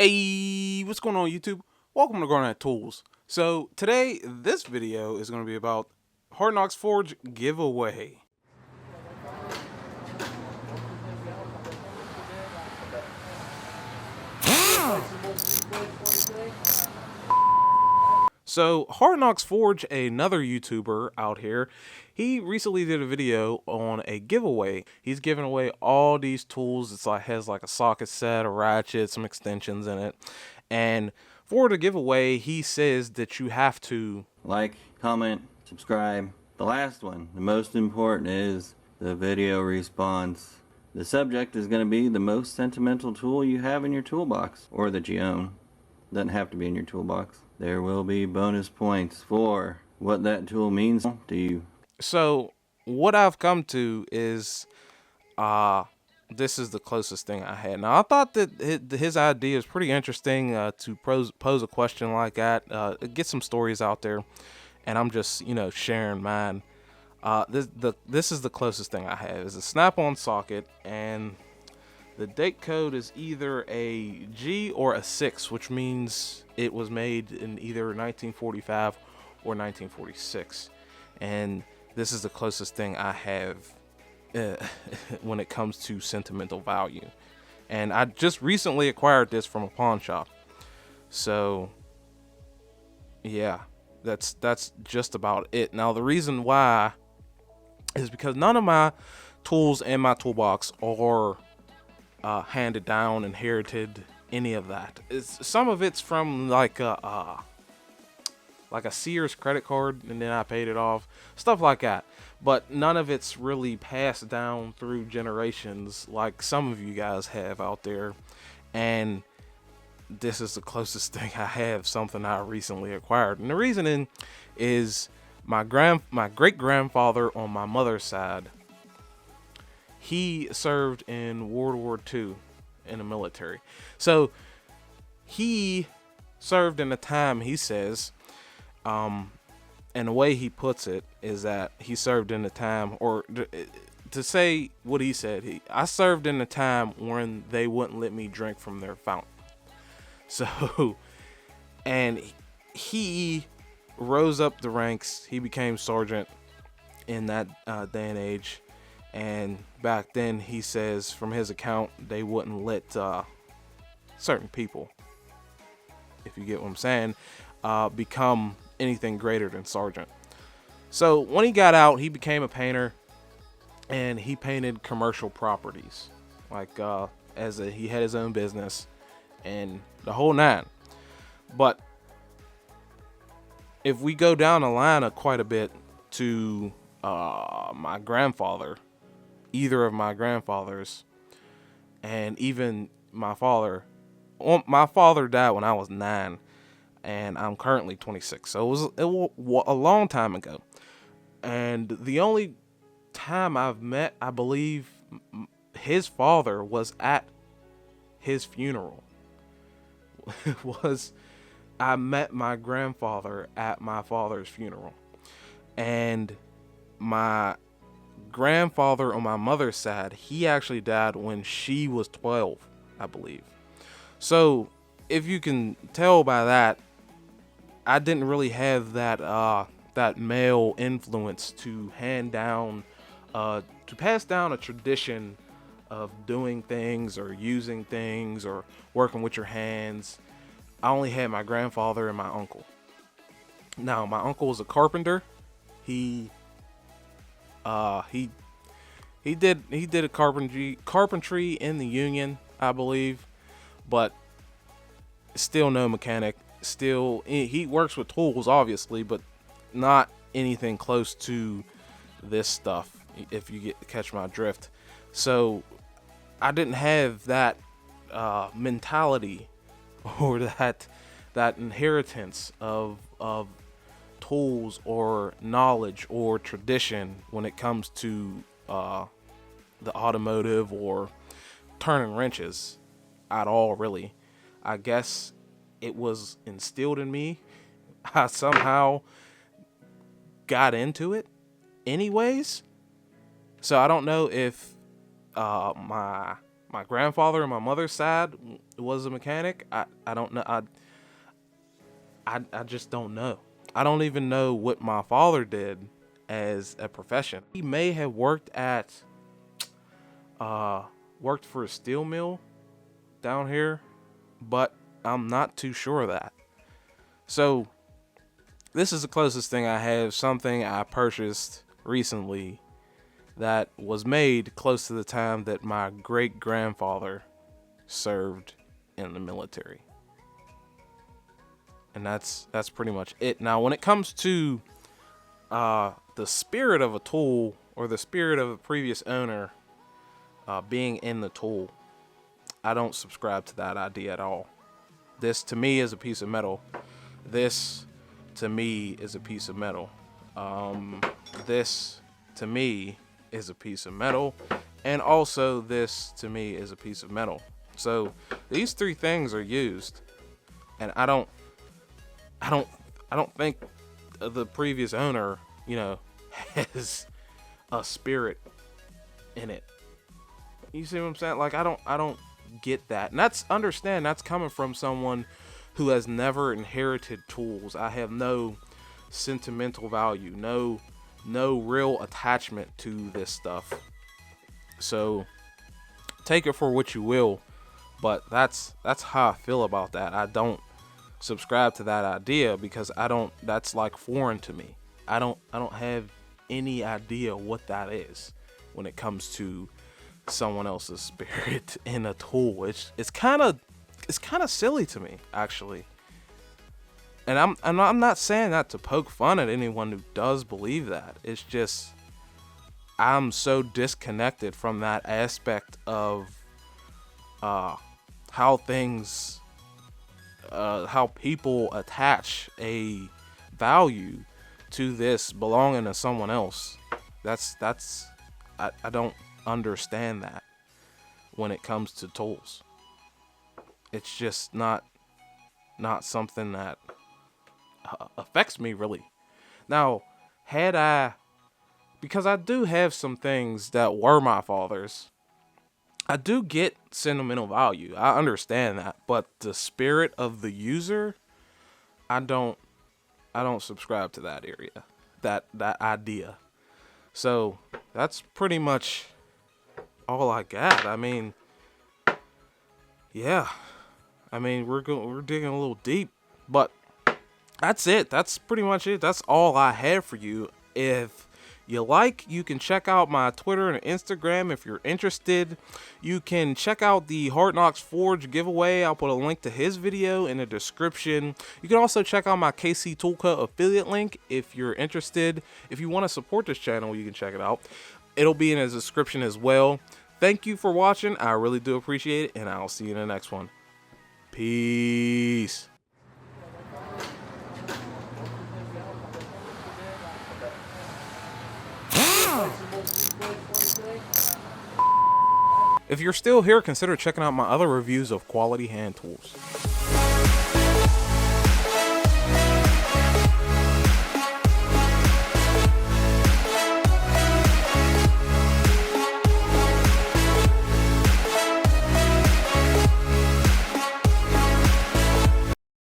Hey, what's going on YouTube? Welcome to Garnett-Tools. So today, this video is going to be about Hard Knocks Forge giveaway. So Hard Knocks Forge, another YouTuber out here, he recently did a video on a giveaway. He's giving away all these tools. It's like has like a socket set, a ratchet, some extensions in it, and for the giveaway, he says that you have to like, comment, subscribe. The last one, the most important, is the video response. The subject is going to be the most sentimental tool you have in your toolbox, or that you own. Doesn't have to be in your toolbox. There will be bonus points for what that tool means to you. So what I've come to is, this is the closest thing I had. Now I thought that his idea is pretty interesting to pose a question like that, get some stories out there, and I'm just sharing mine. This is the closest thing I have is a snap-on socket, and the date code is either a G or a 6, which means it was made in either 1945 or 1946, and this is the closest thing I have when it comes to sentimental value. And I just recently acquired this from a pawn shop, so yeah, that's just about it. Now the reason why is because none of my tools in my toolbox are handed down, inherited, any of that. Some of it's from like a Sears credit card, and then I paid it off, stuff like that. But none of it's really passed down through generations like some of you guys have out there. And this is the closest thing I have, something I recently acquired. And the reasoning is my great grandfather on my mother's side, he served in World War II in the military. So he served in a time, he says, and the way he puts it is that he served in a time, or to say what he said, I served in a time when they wouldn't let me drink from their fountain. So, and he rose up the ranks. He became sergeant in that day and age. And back then, he says, from his account, they wouldn't let certain people, if you get what I'm saying, become anything greater than sergeant. So when he got out, he became a painter, and he painted commercial properties, like he had his own business and the whole nine. But if we go down the line quite a bit to my grandfather, either of my grandfathers, and even my father. My father died when I was 9, and I'm currently 26. So it was a long time ago. And the only time I've met, I believe, his father was at his funeral. I met my grandfather at my father's funeral, and my grandfather on my mother's side, he actually died when she was 12, I believe. So if you can tell by that, I didn't really have that male influence to hand down, to pass down a tradition of doing things or using things or working with your hands. I only had my grandfather and my uncle. Now my uncle was a carpenter. He did a carpentry in the Union, I believe, but still no mechanic. Still, he works with tools, obviously, but not anything close to this stuff, if you catch my drift. So I didn't have that mentality or that inheritance of tools or knowledge or tradition when it comes to the automotive or turning wrenches at all, really. I guess it was instilled in me. I somehow got into it anyways. So I don't know if my grandfather and my mother's side was a mechanic. I don't know. I just don't know. I don't even know what my father did as a profession. He may have worked for a steel mill down here, but I'm not too sure of that. So this is the closest thing I have, something I purchased recently that was made close to the time that my great grandfather served in the military. And that's pretty much it. Now, when it comes to the spirit of a tool, or the spirit of a previous owner being in the tool, I don't subscribe to that idea at all. This to me is a piece of metal. This to me is a piece of metal. This to me is a piece of metal. And also this to me is a piece of metal. So these three things are used, and I don't think the previous owner, has a spirit in it. You see what I'm saying? Like, I don't get that. And that's coming from someone who has never inherited tools. I have no sentimental value, no real attachment to this stuff. So take it for what you will, but that's how I feel about that. I don't subscribe to that idea because that's like foreign to me. I don't have any idea what that is when it comes to someone else's spirit in a tool. It's kind of silly to me, actually. And I'm not saying that to poke fun at anyone who does believe that. It's just I'm so disconnected from that aspect of how people attach a value to this belonging to someone else. I don't understand that when it comes to tools. It's just not something that affects me really. Now, because I do have some things that were my father's, I do get sentimental value. I understand that, but the spirit of the user, I don't subscribe to that area, that idea. So that's pretty much all I got. I mean, yeah. I mean, we're digging a little deep, but that's it. That's pretty much it. That's all I have for you. If you like, you can check out my Twitter and Instagram if you're interested. You can check out the Hard Knocks Forge giveaway. I'll put a link to his video in the description. You can also check out my KC Toolco affiliate link if you're interested. If you want to support this channel, you can check it out. It'll be in the description as well. Thank you for watching. I really do appreciate it, and I'll see you in the next one. Peace. If you're still here, consider checking out my other reviews of quality hand tools.